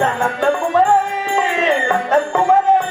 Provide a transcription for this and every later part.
வந்த நந்தகுமரன் நந்தகுமரன்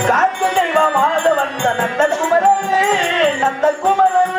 காத்து தெய்வமாக வந்த நந்தகுமரன் நந்தகுமரன்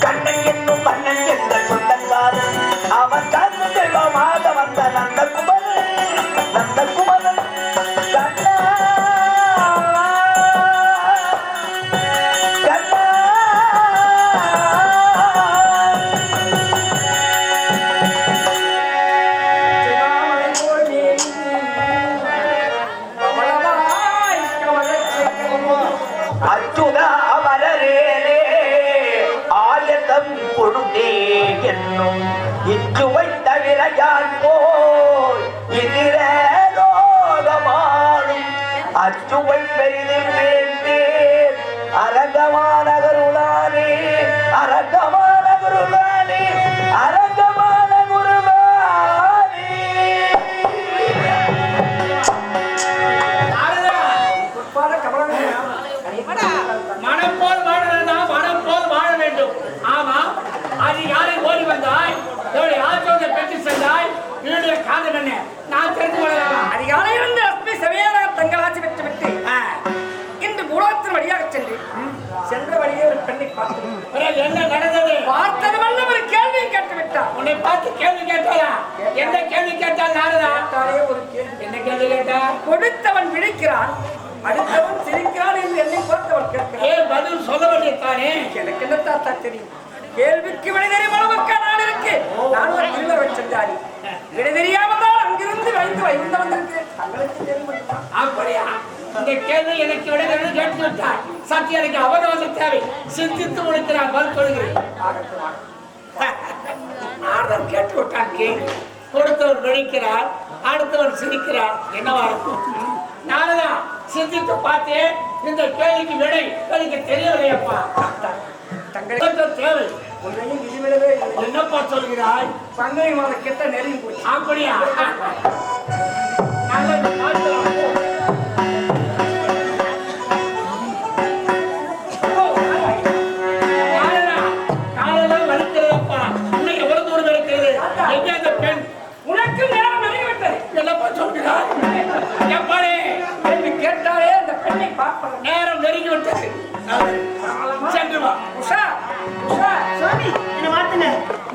கண்ணன் என்னும் மன்னன் என்ற சொந்தக்காரன் அவன் காத்து தெய்வமாக வந்த நந்தகுமரன் நந்தகுமரன் கண்ணா கண்ணா அச்சுதா கொடுத்தே என்னும் இச்சுவை தவிர யான் போய் இதிரோகமானும் அச்சுவை பெரிது வேண்டேன் அரங்கமானகருளானே அரங்கமானகருளானே அரங்கமானகுருவானே மனம் போல் வாழறதா மனம் போல் வாழ வேண்டும். ஆமா, அதிகாலை ஓடி வந்தாய், ஆச்சோத பெற்று சென்றாய், என்னுடைய காதல் என்ன நான் தெரிந்து கொள்ளலாம். அதிகாலை இருந்து அஸ்மி சவேராக தங்களாட்சி பெற்று விட்டு இன்று பூலோகத்தின் வழியாக சென்ற வழியே ஒரு பெண்ணை பார்த்தேன். என்ன நடந்தது? பார்த்தது வல்ல ஒரு கேள்வியை கேட்டு விட்டார். உன்னை பார்த்து கேள்வி கேட்டாயா? எந்த கேள்வி கேட்டால் நாரதா? ஒரு கேள்வி. என்ன கேள்வி கேட்டா? கொடுத்தவன் விழிக்கிறான், அடுத்தவன் சிரிக்கிறான் என்று என்னை பார்த்தவன் கேட்கிறான். பதில் சொல்ல வேண்டியதானே? எனக்கு என்ன தாத்தா தெரியும்? கேள்விக்கு விடை தெரியும் அளவுக்கு நான் இருக்கு. நான் ஒரு திருவரை சென்றாரி விடை தெரியாமல் அங்கிருந்து வைத்து வந்திருக்கிறேன். தங்களுக்கு தெரியும். அப்படியா? இந்த கேள்வி எனக்கு விடை தெரியும் கேட்டு விட்டார். சத்திய எனக்கு அவகாசம் தேவை. சிந்தித்து முடித்து நான் பதில் சொல்கிறேன். ஆர்டர் கேட்டு விட்டான். கேள்வி கொடுத்தவர் விழிக்கிறார், அடுத்தவர் சிரிக்கிறார். என்னவா இருக்கும்? நானுதான் சிந்தித்து பார்த்தேன். இந்த கேள்விக்கு விடை எனக்கு தெரியவில்லையப்பா. தங்களுக்கு தேவை. என்னப்பா சொல்கிறாய்? பங்கை மாத கிட்ட நெருங்கி போச்சு. அப்படியா? காலெல்லாம் வலிக்கிறதப்பா. இன்னும் எவ்வளவு தூரம் இருக்கிறது? எங்க அந்த பெண்? உனக்கு நேரம் நெருங்கிவிட்டது. என்னப்பா சொல்கிறாய்? எப்பாடி கேட்டாலே அந்த பெண்ணை பார்ப்பது நேரம் நெருங்கிவிட்டது. சென்று வா. உஷா உஷா சாமி என்ன மாத்துங்க.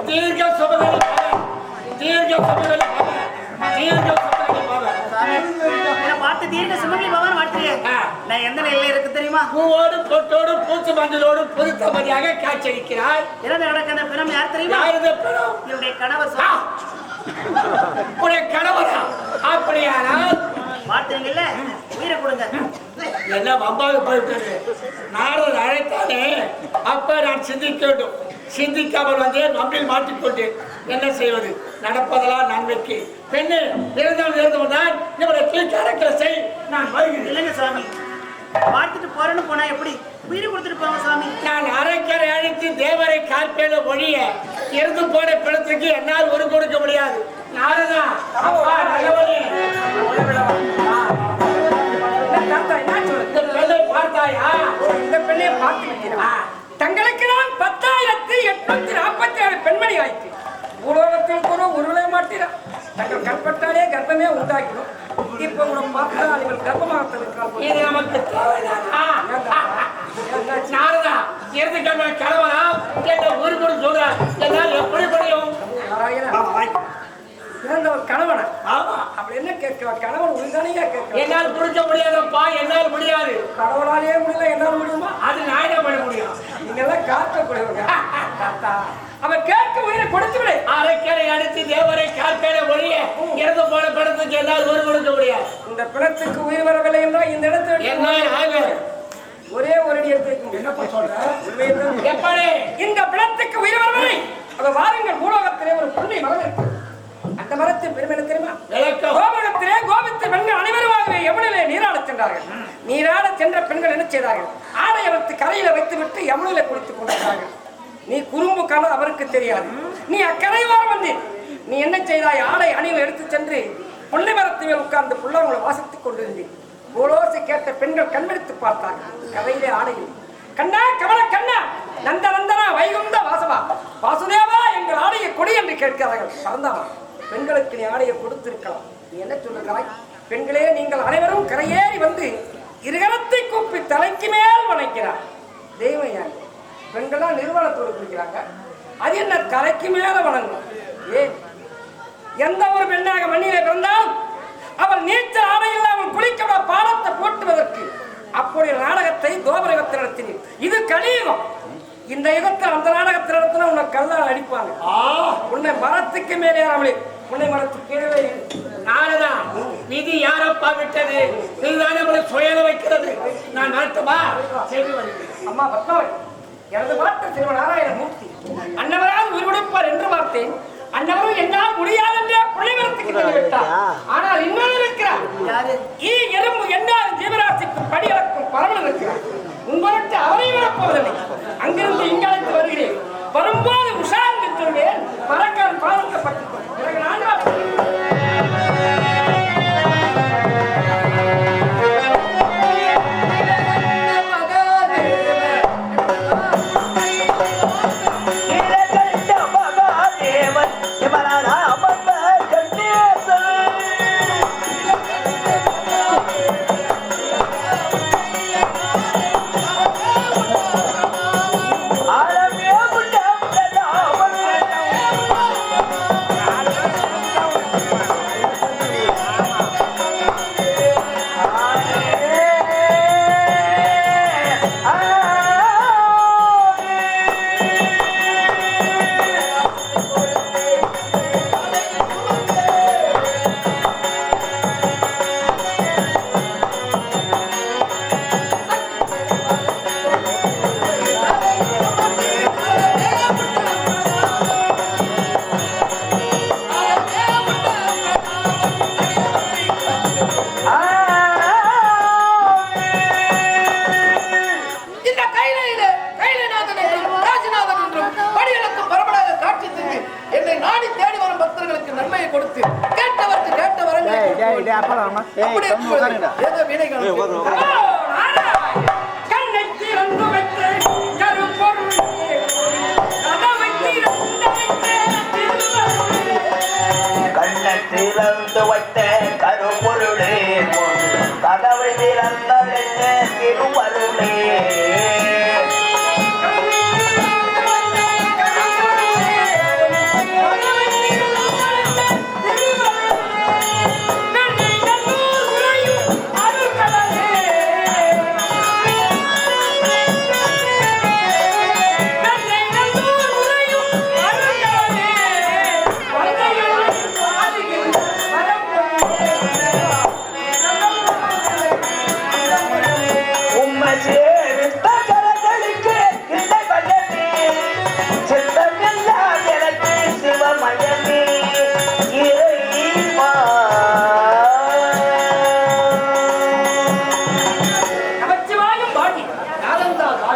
தீர்க்க சுபதலி தீர்க்க சுபதலி தீர்க்க சுபதலி பாபா சாமி என்ன பார்த்து தீர்க்க சுபதலி பாபா மாத்துறீங்க. நான் எந்த நிலையில இருக்கு தெரியுமா? பூவோடு பொட்டோடு பூச்சி மஞ்சளோடு புதுத்தமதியாக காட்சியளிக்கிறாய். என்ன நடக்கிற பிணம் யார் தெரியுமா? யாருது பிணம்? என்னுடைய கணவர். உடைய கணவரா? அப்படியானால் மாத்துறீங்கல்ல, உயிரை கொடுங்க. என்ன பம்பாவுக்கு போயிட்டு நாரதர் அதைத்தானே அப்ப நான் சிந்திக்க வேண்டும். சிந்திக்காமல் வந்து நம்பில் மாட்டிக்கொண்டேன். என்ன செய்வது? நடப்பதெல்லாம் நன்மைக்கு. பெண்ணு இருந்தாலும் இருந்தவன் இவரை கீழ்கடக்கிற செய். நான் வருகிறேன். இல்லைங்க சாமி, பார்த்துட்டு போறேன்னு போனா எப்படி உயிர் கொடுத்துட்டு போவாங்க சாமி? நான் அரைக்கரை அழித்து தேவரை காப்பேல ஒழிய இருந்து போன பிணத்துக்கு என்னால் ஒரு கொடுக்க முடியாது. நாரதா, அப்பா நல்லவனே, இந்த பெண்ணை பார்த்தாயா? இந்த பெண்ணையை பார்த்து விட்டீர்கள். தங்களுக்கு நான் 10,847 பெண்மணி ஆயிற்று. உலகத்தில் கூட உருளை மாட்டீரா. தங்கள் கற்பட்டாலே கர்ப்பமே உண்டாக்கிடும். இப்ப உங்களை பார்த்தா நீங்கள் கர்ப்பமாக இது நமக்கு தேவைதானா? நாரதா, இருந்து கணவனா என்ன ஒரு முறை சொல்ற என்னால் எப்படி முடியும்? இறந்தவர் கணவனா? ஆமா. அப்படி என்ன கேட்கிறா? கணவன் உயிர்தானையா கேட்கிறா? என்னால் முடிக்க முடியாதப்பா, என்னால் முடியாது. கடவுளாலே முடியல, என்னால் முடியுமா? அது நான் என்ன பண்ண முடியும்? நீங்க எல்லாம் காக்கக்கூடியவங்க. அவன் கேட்க உயிரை கொடுத்து விடு. அரைக்கரை அடித்து தேவரை காப்பேல ஒழிய இறந்து போன பிணத்துக்கு என்னால் ஒரு கொடுக்க முடியாது. இந்த பிணத்துக்கு உயிர் வரவில்லை என்றால் இந்த இடத்துல என்னால் ஆகும். ஒரே ஒரு அடி எடுத்து வைக்க என்னப்பா சொல்ற? எப்படி? இந்த பிணத்துக்கு உயிர் வரவில்லை. அவ வாருங்கள், பூலோகத்திலே ஒரு புள்ளி மரம் இருக்கு. அந்த மரத்தின் பெருமை என்ன தெரியுமா? கோபுரத்திலே கோபித்த பெண்கள் அனைவருமாகவே யமுனிலே நீராடச் சென்றார்கள். நீராட சென்ற பெண்கள் என்ன செய்தார்கள்? ஆடை அவருக்கு கரையில வைத்துவிட்டு யமுனிலே குளித்துக் கொண்டிருந்தார்கள். நீ குறும்பு காலம் அவருக்கு தெரியாது. நீ அக்கரை வாரம் வந்து நீ என்ன செய்தாய்? ஆடை அணியில் எடுத்து சென்று புள்ளி மரத்து மேல் உட்கார்ந்து புள்ளவங்களை வாசித்துக் கொண்டிருந்தேன். கோலோசை கேட்ட பெண்கள் கண்வெடுத்து பார்த்தார்கள். கரையிலே ஆடையில் கண்ணா கமல கண்ணா நந்த நந்தனா வைகுந்த வாசவா வாசுதேவா எங்கள் ஆடையை கொடி என்று கேட்கிறார்கள். பறந்தாமா பெண்களுக்கு நீ ஆடையை கொடுத்திருக்கலாம். நீ என்ன சொல்லுகிறாய்? பெண்களே, நீங்கள் அனைவரும் கரையேறி வந்து இருகரத்தை கூப்பி தலைக்கு மேல் வணக்கிறார். தெய்வம் யாரு? பெண்கள்லாம் நிர்வாணத்தோடு குளிக்கிறாங்க. அது என்ன தலைக்கு மேல வணங்கும்? ஏன்? எந்த ஒரு பெண்ணாக மண்ணிலே பிறந்தாலும் அவள் நீச்சல் ஆடை இல்லாமல் குளிக்க பாலத்தை போட்டுவதற்கு அப்படி நாடகத்தை கோபுரகத்தில் நடத்தினேன். இது கலியுகம். இந்த யுகத்தில் அந்த நாடகத்தில் நடத்தினா உன்னை கல்லால் அடிப்பாங்க. உன்னை மரத்துக்கு மேலே அவளே உன்னை மரத்துக்கு கீழே. நாரதா, விதி யாரப்பா விட்டது? இதுதான் நம்மளை சுயல வைக்கிறது. நான் நடத்துமா? செய்து வருகிறேன். அம்மா பத்மாவதி, எனது பார்த்த சிறுவ நாராயணமூர்த்தி அன்னவரால் உயிர்விடுப்பார் என்று பார்த்தேன். அன்னவரும் என்னால் முடியாது என்றே புள்ளிவரத்துக்கு சொல்லிவிட்டார். ஆனால் இன்னொரு இருக்கிறார். எறும்பு என்னால் ஜீவராசிக்கு படி இழக்கும் பரவல் இருக்கிறார். உங்களிட்டு அவரை விடப்போவதில்லை. அங்கிருந்து இங்காலத்து வருகிறேன். வரும்போது உஷார்ந்து சொல்வேன். மரக்கால் பாதிக்கப்பட்டு பிறகு நான் திறந்து வைத்த கருப்பொருளே கதவை திறந்த திருவருளே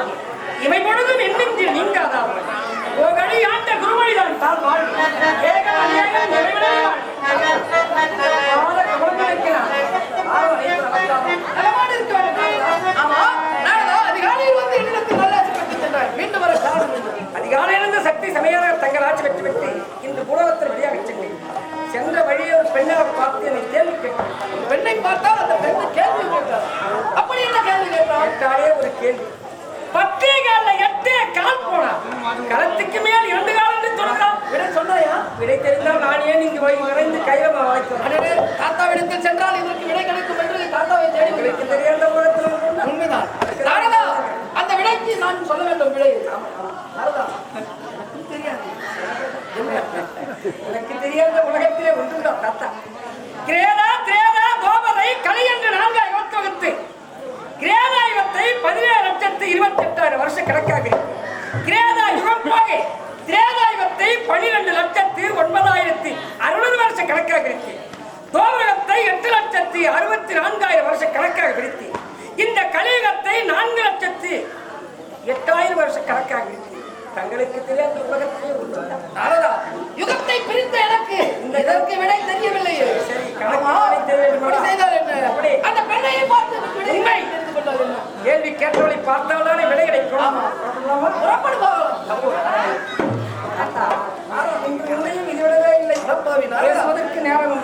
வாழ்வு இவை பொழுதும் என்னென்று நீங்காதான் ஓகழி ஆண்ட குருமொழிதான் தான் வாழ்வு ஏகம் அநேகம் நிறைவிலே அதிகாலையிலிருந்து சக்தி சமையல தங்கள் ஆட்சி வெற்றி பெற்று இந்த புலகத்தில் வெளியாக சென்றேன். சென்ற வழியே ஒரு பெண்ணை பார்த்து என்னை கேள்வி கேட்டார். பெண்ணை பார்த்தால் அந்த பெண்ணை கேள்வி கேட்டார். அப்படி என்ன கேள்வி கேட்டாலே ஒரு கேள்வி 10 கால 8 கால் போனா களத்துக்கு மேல் 2 கால் என்று சொல்கிறான். விடை சொன்னாயா? விடை தெரிந்தால் நான் ஏன் இங்கு விரைந்து கைவமா வாய்க்கிறேன். தாத்தாவிடத்தில் சென்றால் இதற்கு விடை கிடைக்கும் என்று தாத்தாவை தேடி விடைக்கு தெரியாத உலகத்தில் உண்மைதான். நாரதா, அந்த விடைக்கு நான் சொல்ல வேண்டும். விடை நாரதா தெரியாது. எனக்கு தெரியாத உலகத்திலே ஒன்றுதான் தாத்தா. கிரேதா திரேதா கோபரை கலி என்று 4 யுகத்து வகுத்து கிரேதா யுகத்தை 17,28,000 வருஷம் கணக்காக கிரேதா யுகம் போக திரேதா யுகத்தை 12,09,60 வருஷம் கணக்காக இருக்கு. தோமயுகத்தை 8,64,000 வருஷம் கணக்காக பிரித்து இந்த கலியுகத்தை 4,08,000 வருஷம் கணக்காக இருக்கு. தங்களுக்கு தெரியாத உலகத்திலே நாரதா, யுகத்தை பிரித்த எனக்கு இதற்கு விடை தெரியவில்லையே. சரி, செய்தால் என்ன? அந்த பெண்ணையை பார்த்து உண்மை தெரிந்து கொண்டால் என்ன? கேள்வி கேட்டவளை பார்த்தால்தானே விடை கிடைக்கும். உண்மையும் இது விடவே இல்லை. பேசுவதற்கு நேரம்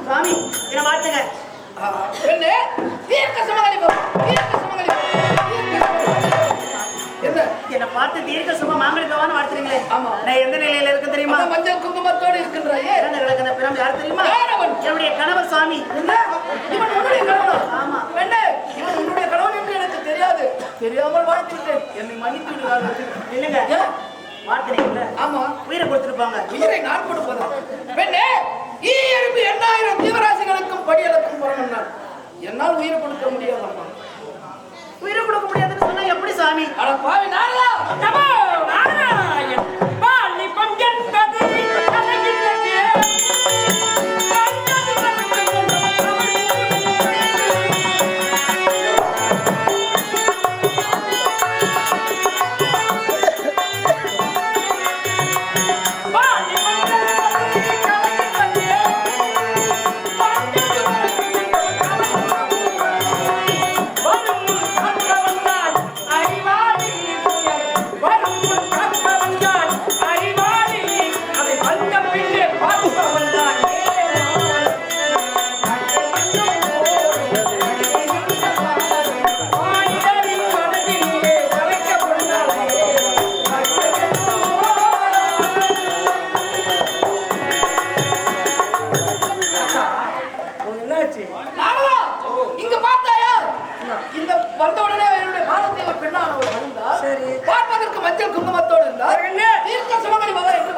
சுவாமி என்ன மாத்துங்க. என்ன பார்த்து தீர்க்க சும மாங்கலிகவான்னு வாழ்த்துறீங்களே. ஆமா, நான் எந்த நிலையில இருக்கு தெரியுமா? மஞ்சள் குங்குமத்தோடு இருக்கின்றாயே. கிடக்கிற பிறம் யார் தெரியுமா? என்னுடைய கணவர் சுவாமி. இவன் உன்னுடைய கணவன்? ஆமா. என்ன இவன் உன்னுடைய கணவன் என்று எனக்கு தெரியாது. தெரியாமல் வாழ்த்து விட்டேன், என்னை மன்னித்து விடுவார்கள். இல்லைங்க, வாழ்த்துறீங்களா? ஆமா, உயிரை கொடுத்துருப்பாங்க. உயிரை நான் கொடுப்பதா? பெண்ணே, ஈ எறும்பு 8,000 ஜீவராசிகளுக்கும் படியலுக்கும் புறமன்னார் என்னால் உயிரை கொடுக்க முடியாதம்மா. உயிரை கொடுக்க முடியாதுன்னு சொன்னா எப்படி சாமி? அட பாவி நாரதா, நமோ நாராயண் பாலி பஞ்சன்பது கலகின்றதே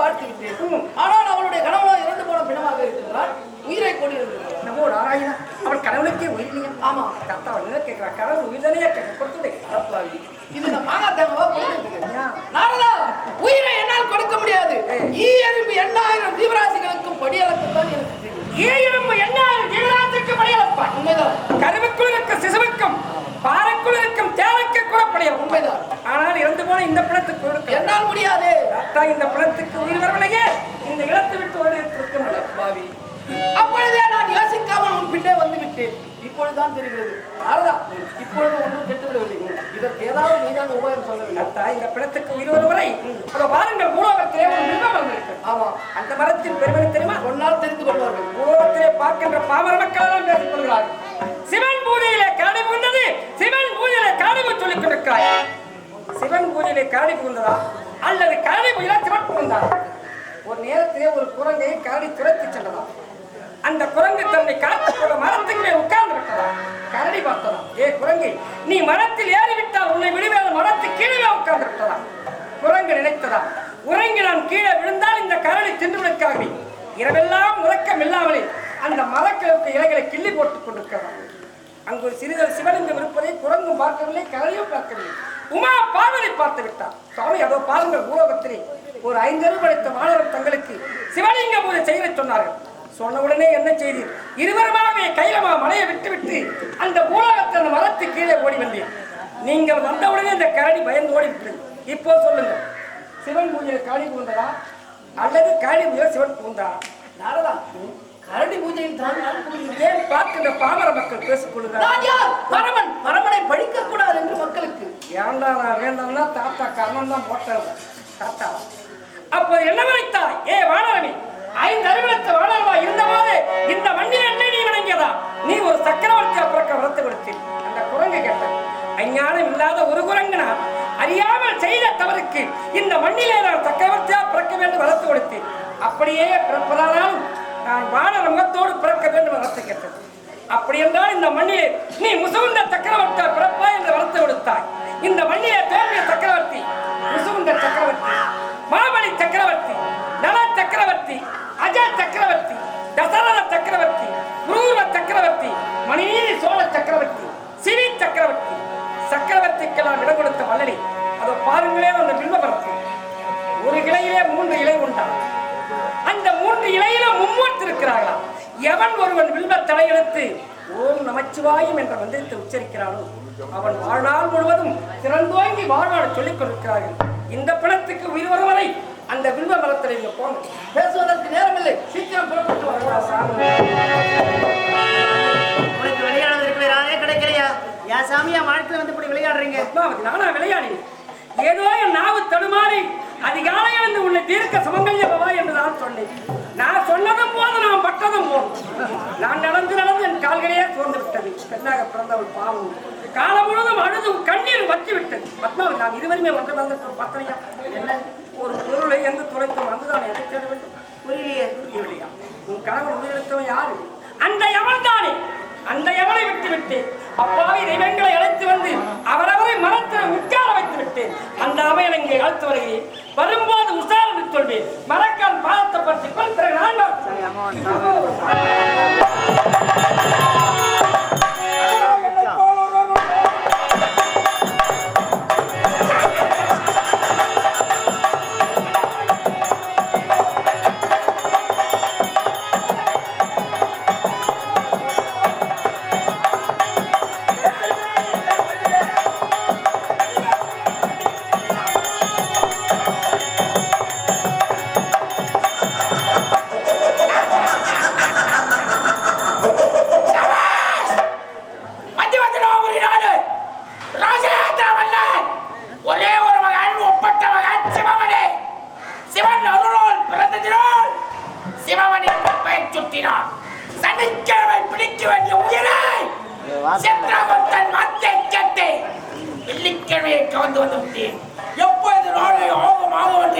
பஞ்சது ஆனால் அவளுடைய கணவனோ இறந்து போன பிணமாக இருக்கிறார். உயிரை கொண்டிருக்கிறார். நமோ நாராயணா, அவள் கணவனுக்கே உயிரில்லையா? ஆமா, தாத்தா என்ன கேட்கிறார்? கணவன் உயிரினையே கொடுத்துடு. இது நான் மாகாத்தேவா நாரதா, உயிரை என்னால் கொடுக்க முடியாது. ஈ எறும்பு 8,000 ஜீவராசிகளுக்கும் படியளக்கும் தான் எனக்கு தெரியும். ஈ எறும்பு 8,000 ஜீவராசிக்கு படியளப்பா. உண்மைதான். கருவுக்குள் இருக்க சிசுவுக்கும் பாறைக்குள் இருக்கும் தேவைக்கு கூட படியல். உண்மைதான். ஆனால் இறந்து போன இந்த பிணத்துக்கு என்னால் முடியாது. இந்த பிணத்துக்கு உயிர் வரவில்லையே, இந்த இடத்தை விட்டு ஓடியிருக்க பாவி. அப்பொழுதே நான் யோசிக்காமல் உன் பின்னே வந்து விட்டேன். இப்பொழுதுதான் தெரிகிறது. நாரதா, இப்பொழுது ஒன்றும் கெட்டுவிடவில்லை. இதற்கு ஏதாவது நீதான் உபயோகம் சொல்லவில்லை. இந்த பிணத்துக்கு உயிர் வரும் வரை வாருங்கள், பூலோகத்திலே ஒரு மிருகம் வந்திருக்கு. ஆமா, அந்த மரத்தின் பெருமை தெரியுமா? ஒன்னால் தெரிந்து கொள்வார்கள். பூலோகத்திலே பார்க்கின்ற பாமர மக்கள் பேசிக் கொள்கிறார்கள். சிவன் பூஜையிலே காணி புகுந்தது, சிவன் பூஜையிலே காணி சொல்லிக் கொண்டிருக்கிறாய். சிவன் பூஜையிலே காணி புகுந்ததா அல்லது காணி பூஜையில சிவன் புகுந்தாரா? ஒரு நேரத்திலே ஒரு குரங்கை காணி துரத்தி சென்றதா? அந்த குரங்கு தன்னை காத்துக்கொள்ள மரத்துக்கு மேல் உட்கார்ந்து விட்டதா? கரடி பார்த்ததா? ஏ குரங்கை, நீ மரத்தில் ஏறிவிட்டால் உன்னை விடுவேன், மரத்து கீழே உட்கார்ந்து விட்டதா? குரங்கு நினைத்ததா, உறங்கி நான் கீழே விழுந்தால் இந்த கரடி தின்றுவிடக்காகவே இரவெல்லாம் உறக்கம் இல்லாமலே அந்த மரக்கிழக்கு இலைகளை கிள்ளி போட்டுக் கொண்டிருக்கிறார். அங்கு ஒரு சிறிதர் சிவலிங்கம் இருப்பதை குரங்கும் பார்க்கவில்லை, கரடியும் பார்க்கவில்லை. உமா பார்வதி பார்த்து விட்டார். சுவாமி அதோ பாருங்கள், பூலோகத்திலே ஒரு 5 அறிவு படைத்த மாணவர் தங்களுக்கு சிவலிங்க பூஜை செய்ய சொன்னார்கள். சொன்ன உடனே என்ன செய்தி, இருவருமாவே கைலமா மலையை விட்டுவிட்டு அந்த பூலோகத்தில் அந்த மரத்து கீழே ஓடி வந்தேன். நீங்கள் வந்தவுடனே இந்த கரடி பயந்து ஓடி விட்டது. இப்போ சொல்லுங்க, சிவன் பூஜையில் கரடி புகுந்ததா அல்லது கரடி பூஜையில் சிவன் புகுந்தாரா? நாரதா, கரடி பூஜையில் தான் ஏன் பார்க்கின்ற பாமர மக்கள் பேசிக் கொள்கிறார்? பரமனை பழிக்க கூடாது என்று மக்களுக்கு ஏண்டா வேண்டாம்னா தாத்தா கர்ணன் தான் போட்டார். தாத்தா அப்போ என்ன நினைத்தாய்? ஏ வானரமே, 5 அறிவுறுத்த வானரமா இருந்தபோது இந்த மண்ணில் என்ன நீ வணங்கியதா? நீ ஒரு சக்கரவர்த்தியா பிறக்க வளர்த்து கொடுத்தேன். அந்த குரங்கு கேட்ட அஞ்ஞானம் இல்லாத ஒரு குரங்குனா அறியாமல் செய்த தவறுக்கு இந்த மண்ணிலே நான் சக்கரவர்த்தியா பிறக்க வேண்டும் வளர்த்து கொடுத்தேன். அப்படியே பிறப்பதானாலும் நான் வானர முகத்தோடு பிறக்க வேண்டும் வளர்த்து கேட்டது. அப்படி என்றால் இந்த மண்ணிலே நீ முசுகுந்த சக்கரவர்த்தியா பிறப்பா என்று வளர்த்து கொடுத்தாய். இந்த மண்ணிலே தோன்றிய சக்கரவர்த்தி முசுகுந்த சக்கரவர்த்தி, மாமணி சக்கரவர்த்தி, நல சக்கரவர்த்தி, அஜ சக்கரவர்த்தி, தசரத சக்கரவர்த்தி, குரூர சக்கரவர்த்தி, மணிநீதி சோழ சக்கரவர்த்தி, சிவி சக்கரவர்த்தி, சக்கரவர்த்திக்கெல்லாம் இடம் கொடுத்த வள்ளி. அதை பாருங்களே, அந்த வில்வமரத்தில் ஒரு கிளையிலே 3 இலை உண்டாம். அந்த 3 இலையில மும்மூர்த்திருக்கிறார்களா? எவன் ஒருவன் வில்வ தலையெடுத்து ஓம் நமச்சிவாயம் என்ற மந்திரத்தை உச்சரிக்கிறானோ அவன் வாழ்நாள் முழுவதும் திறந்தோங்கி வாழ்வாட சொல்லிக் கொண்டிருக்கிறார்கள். இந்த பிணத்துக்கு உயிர் வரும் வரை அந்த வில்வ மரத்தில் இங்க போங்க. பேசுவதற்கு நேரமில்லை, சீக்கிரம் புறப்பட்டு வருகிறார். சாமி உனக்கு விளையாடுறதுக்கு வேற ஆளே கிடைக்கலையா? என் சாமியா வாழ்க்கையில வந்து இப்படி விளையாடுறீங்க? நானா விளையாடினேன்? ஏதோ என் நாவு தடுமாறி அதிகாலையே வந்து உன்னை தீர்க்க சுமங்கல்ய பவா என்று நான் சொன்னேன். நான் சொன்னதும் போது நான் பட்டதும் போதும். நான் நடந்து என் கால்களையே சோர்ந்து விட்டது. பெண்ணாக பிறந்தவள் பாவம் காலம் முழுவதும் அழுது கண்ணீர் வச்சு விட்டது. பத்மாவதி, நான் இதுவரையுமே வந்து பத்திரையா என்ன ஒரு பொருளை எங்கு துளைத்தோம் வந்துதான் எதை தேட வேண்டும்? புரியலையா? உன் கணவன் உயிரிழத்தவன் யாரு? அந்த எவன் தானே. அந்த எவனை விட்டு விட்டேன். அப்பாவி தெய்வங்களை அழைத்து வந்து அவரவரை மரத்தில் உட்கார வைத்து விட்டேன். அந்த அவையை இங்கே அழைத்து வருகிறேன். வரும்போது உசாரணை சொல்வேன். மரக்கால் பாதத்தை பற்றி கொள்கிற நான்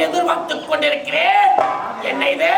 எதிர்பார்த்துக் கொண்டிருக்கிறேன். என்ன இது?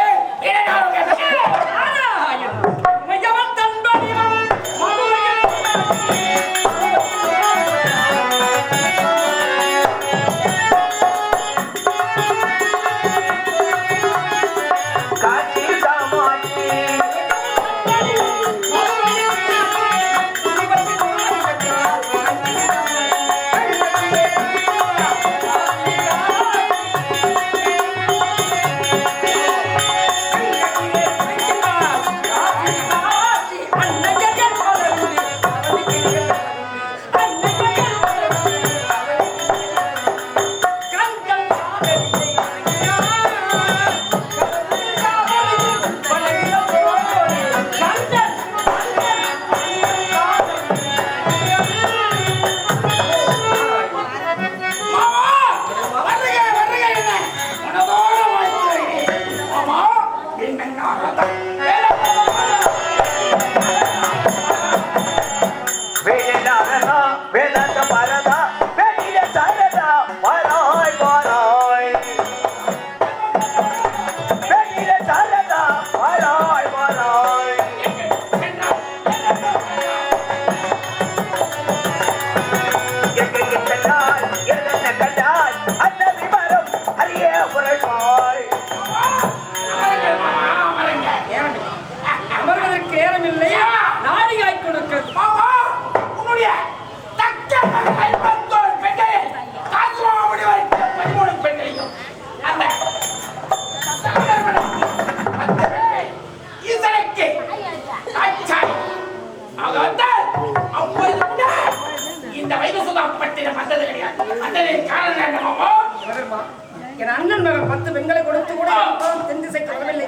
பத்திரம் வந்தது கிடையாது. வந்தது காரணம் என்ன மாமா? என் அண்ணன் மகன் 10 பெண்களை கொடுத்து கூட தென் திசைக்கு வரவில்லை.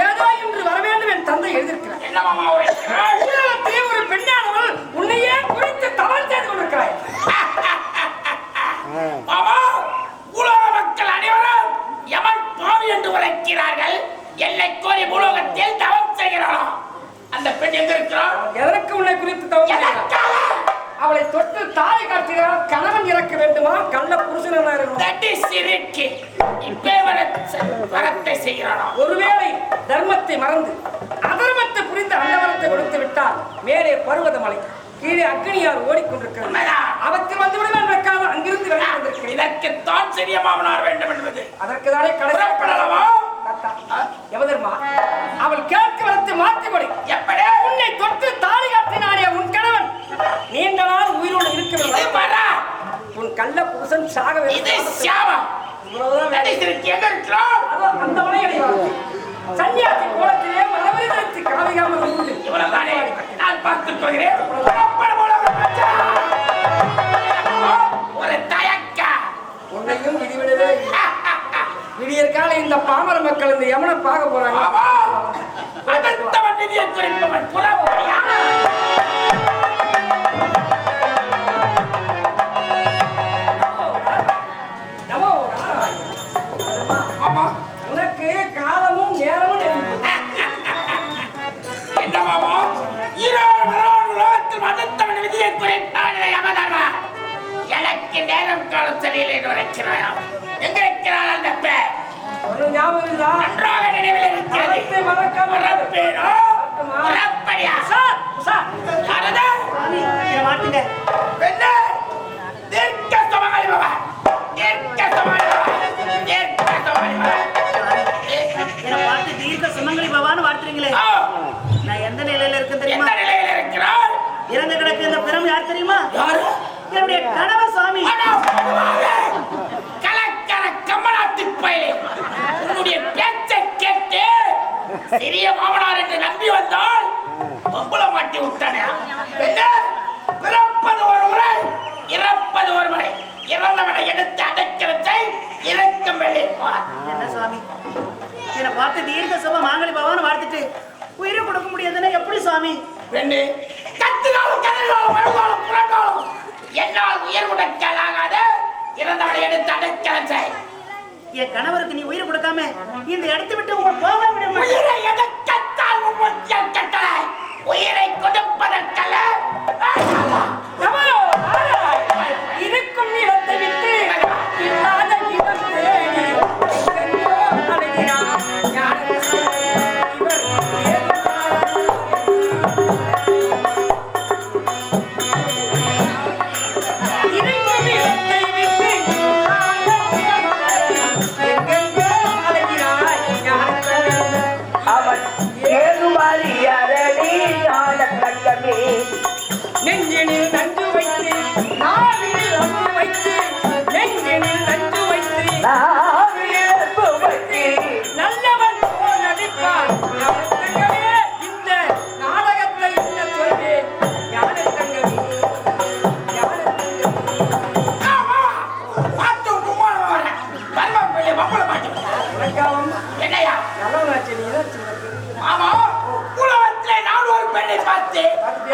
ஏதோ இன்று வர வேண்டும் என் தந்தை எழுதியிருக்கிறார். என்ன மாமா உலகத்திலே ஒரு பெண்ணானவள் உன்னையே குறித்து தவறு செய்து கொண்டிருக்கிறாய். மாமா, உலக மக்கள் அனைவரும் யமன் பாவி என்று உரைக்கிறார்கள். எல்லை கோரி உலகத்தில் தவம் செய்கிறாராம். அந்த பெண் எங்க இருக்கிறார்? எதற்கு உன்னை குறித்து தவறு செய்கிறார்? அவளை தொட்டு தாலி கட்டுகிறார். கணவன் இறக்க வேண்டுமா? கள்ள புருஷனாக வரத்தை செய்கிறாராம். ஒருவேளை தர்மத்தை மறந்து அதர்மத்தை புரிந்து அந்த வரத்தை கொடுத்து விட்டால் மேலே பர்வதமலை கீழே அக்னியார் ஓடிக்கொண்டிருக்கிறது. அவத்தில் வந்து விடுவேன் வைக்காத அங்கிருந்து வெளியே வந்திருக்கிறேன். இதற்குத்தான் சிறிய மாமனார் வேண்டும் என்பது. அதற்குதானே கடைசிப்படலவா எவதர்மா அவள் கேட்க வளர்த்து மாற்றிபடி எப்படி உன்னை தொட்டு தாலி கட்டினானே உன் கணவன் நீண்ட நாள் உயிரோடு இருக்கவில்லை. உன் கள்ள புருஷன் சாக அந்த சன்னியாசி கோலத்திலே மரபரிதற்கு காவிகாமல் உண்டு. இவ்வளவுதானே நான் பார்த்துக் கொள்கிறேன். ஒரு தயக்க உன்னையும் விதிவிடவே விடியற்கால இந்த பாமர மக்கள் இந்த யமனை பார்க்க போறாங்க. அடுத்தவன் விதியை குறிப்பவன் புறப்படியா? உனக்கு காலமும் நேரமும் என்ன மாமா? உலகத்தில் அடுத்தவன் விதியை குறித்தான் யமதர்மா. எனக்கு நேரம் காலம் சரியில்லை என்று உரைக்கிறாயா? எங்க இருக்கிறாள் அந்த பெண்? நன்றாக நினைவில் இருக்கிறது. நான் எந்த நிலையில இருக்கேன் தெரியுமா? இருக்கிறார் இறந்து கிடக்கு இந்த பிறம் யார் தெரியுமா? என்னுடைய கணவர் சுவாமி. கலக்கர கமலாத்தி பயிலே உன்னுடைய பேச்சை கேட்டு சிறிய மாமனார் என்று நம்பி வந்தால் பொம்பளை மாட்டி விட்டானே. பிறப்பது ஒரு முறை, இறப்பது ஒரு முறை. இறந்தவனை எடுத்து அடைக்கிறதை இறக்கும் வெளிப்பார். என்ன சுவாமி, என்னை பார்த்து தீர்க்க சுப மாங்கலி பகவான் வாழ்த்துட்டு உயிரை கொடுக்க முடியாதுன்னா எப்படி சுவாமி? பெண்ணு கத்தினாலும் கதறினாலும் அழுதாலும் புரண்டாலும் என்னால் உயிர் கொடுக்கலாகாத இறந்தவனை எடுத்து அடைக்கிறதை. என் கணவருக்கு நீ உயிரை கொடுக்காம இந்த இடத்தை விட்டு உங்க போக விட உயிரை எடுக்கத்தான் முக்கியம் கட்டளை. உயிரை கொடுப்பதற்கல்ல. இருக்கும் இடத்தை விட்டு இல்லாத இடம் தேடி நெஞ்சினில் நஞ்சு வைத்து நாவினில் அம்பு வைத்து நெஞ்சினில் நஞ்சு வைத்து நாவினில் அம்பு வைத்து நல்லவன் போல் நடிப்பான். ஞானத்தங்கமே இந்த நாடகத்தை என்ன சொல்வேன்? ஞானத்தங்கமே என்னையா நல்லவனாச்சு நீ ஆமா, உலகத்திலே நான் ஒரு பெண்ணை பார்த்து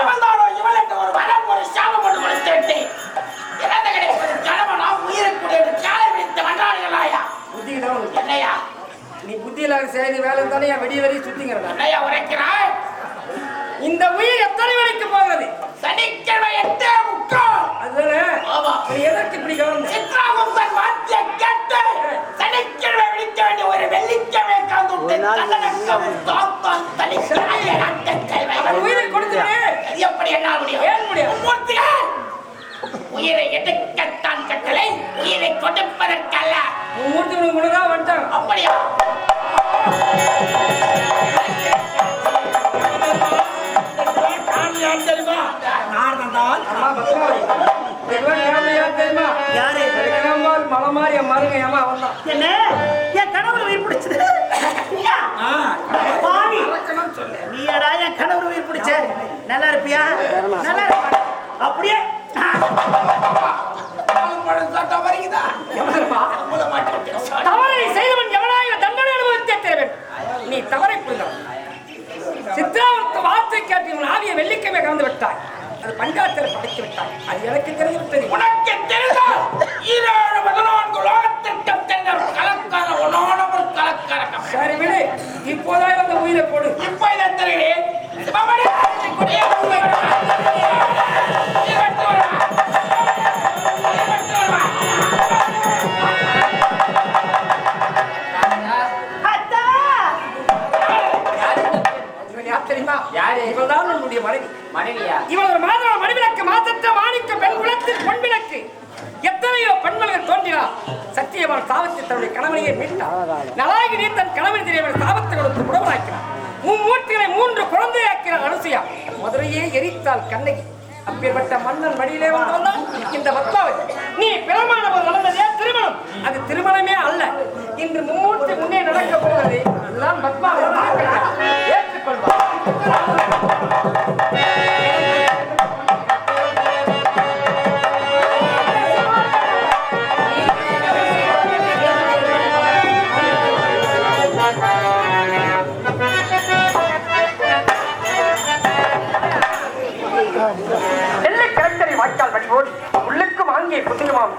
அவள்தானோ இவள் என்று ஒரு வரம் ஒரு சாபம் கொண்டு கொடுத்து இறந்த கிடைப்பது கணவனா உயிருக்கு காலை விடுத்து வந்தார்களாயா? புத்திதான் என்னையா நீ புத்தியில செய்து வேலை தானே வெடி வெடி சுத்திங்கிறதா? என்னையா உரைக்கிறாய்? இந்த உயிர் எத்தனை வரைக்கும் போகிறது? சனிக்கிழமை 8:30. அதுதானே ஆமா. நீ எதற்கு இப்படி கவர்ந்து சித்ராகுப்தன் வாத்திய கேட்டு சனிக்கிழமை விழிக்க வேண்டிய ஒரு வெள்ளிக்கிழமை கலந்து உயிரை கொடுத்து எப்படி என்னால் முடியும்? ஏன் முடியும்? மூர்த்திகள் உயிரை எடுக்கத்தான் கட்டளை, உயிரை கொடுப்பதற்கல்ல. மூர்த்தி உனக்கு முன்னதான் வந்துட்டான். அப்படியா? தெரியுமா? மலை மாதிரி என் மருங்க ஏமா வந்தான். என்ன என் கணவர் உயிர் பிடிச்சது? பாவி நீடா என் கணவர் உயிர் பிடிச்ச? நல்லா இருப்பியா? நல்லா இருப்பா. அப்படியே தெரியுமா? தவறை செய்தவன் எவனாக தண்டனை அனுபவித்தே தர வேண்டும். நீ தவறை புரிந்தவன். சித்ராவுக்கு வார்த்தை கேட்டு உன் ஆவிய வெள்ளிக்கிழமை கலந்து விட்டாய். அது பஞ்சாயத்தில் படைத்து விட்டாய். அது எனக்கு தெரிந்து விட்டது. உனக்கு தெரிந்தால் 14 லோகத்திற்கும் தெரிந்த கலக்கார உன்னோட ஒரு கலக்கார சரி விடு. இப்போதான் அந்த உயிரை போடு. இப்போ இதை தருகிறேன். அத்தா இவன் யார் தெரியுமா? யாரு? இவள்தான் உன்னுடைய மனைவி. மனைவியா? இவள் ஒரு மாதவ மணிவிளக்கு, மாசற்ற மாணிக்க பெண் குலத்தில் பொன்விளக்கு. எத்தனையோ பெண்மணிகள் தோன்றினார். சத்தியவான் சாபத்தை தன்னுடைய கணவனையே மீட்டார். நலாகினி தன் கணவன் தெரியவன் சாபத்தை கொடுத்து உடவராக்கினார். மூர்த்திகளை 3 குழந்தையாக்கிறார் அனுசுயா. மதுரையே எரித்தாள் கண்ணகி. அப்பேற்பட்ட மன்னன் வழியிலே வந்தவன் இந்த பத்மாவதி. நீ பிரமாண நடந்ததே திருமணம். அது திருமணமே அல்ல. இன்று மும்மூர்த்தி முன்னே நடக்க போவது இதுதான் பத்மாவதி. ஏற்றுக்கொள்வார். வாய்க்கால் வடிவோடு உள்ளுக்கும் அங்கே புதியமாம்